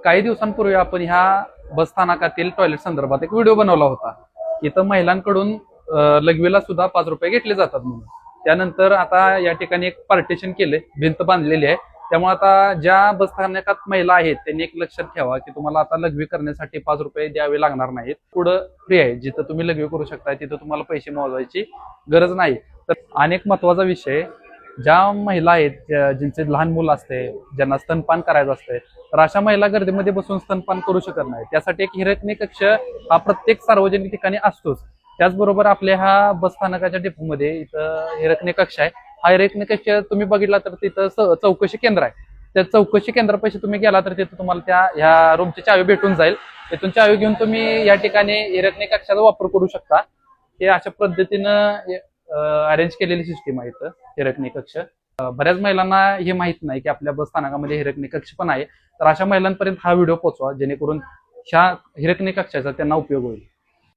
काही दिवसांपूर्वी आपण ह्या बस स्थानकातील टॉयलेट संदर्भात एक व्हिडिओ बनवला होता. इथं महिलांकडून लघवीला सुद्धा 5 रुपये घेतले जातात म्हणून. त्यानंतर आता या ठिकाणी एक पार्टिशन केले, भिंत बांधलेली आहे. त्यामुळे आता ज्या बस स्थानकात महिला आहेत त्यांनी एक लक्षात ठेवा की तुम्हाला आता लघवी करण्यासाठी 5 रुपये द्यावे लागणार नाहीत. पुढं फ्री आहे, जिथं तुम्ही लघवी करू शकता तिथं तुम्हाला पैसे मोजायची गरज नाही. तर अनेक महत्वाचा विषय, ज्या महिला आहेत ज्यांचे लहान मुलं असते, ज्यांना स्तनपान करायचं असते, तर अशा महिला गर्दीमध्ये बसून स्तनपान करू शकत नाही. त्यासाठी एक हिरकणी कक्ष हा प्रत्येक सार्वजनिक ठिकाणी असतोच. त्याचबरोबर आपल्या ह्या बस स्थानकाच्या डेपोमध्ये इथं हिरकणी कक्ष आहे. हा हिरकणी कक्ष तुम्ही बघितला तर तिथं चौकशी केंद्र आहे. त्या चौकशी केंद्रापाशी तुम्ही गेला तर तिथं तुम्हाला त्या ह्या रूमची चावी भेटून जाईल. तिथून चावी घेऊन तुम्ही या ठिकाणी हिरकणी कक्षाचा वापर करू शकता. हे अशा पद्धतीनं अरेंज केलेली सिस्टीम आहे इथं हिरकणी कक्ष. बऱ्याच महिलांना हे माहित नाही की आपल्या बस स्थानकामध्ये हिरकणी कक्ष पण आहे. तर अशा महिलांपर्यंत हा व्हिडिओ पोहोचवा जेणेकरून ह्या हिरकणी कक्षाचा त्यांना उपयोग होईल.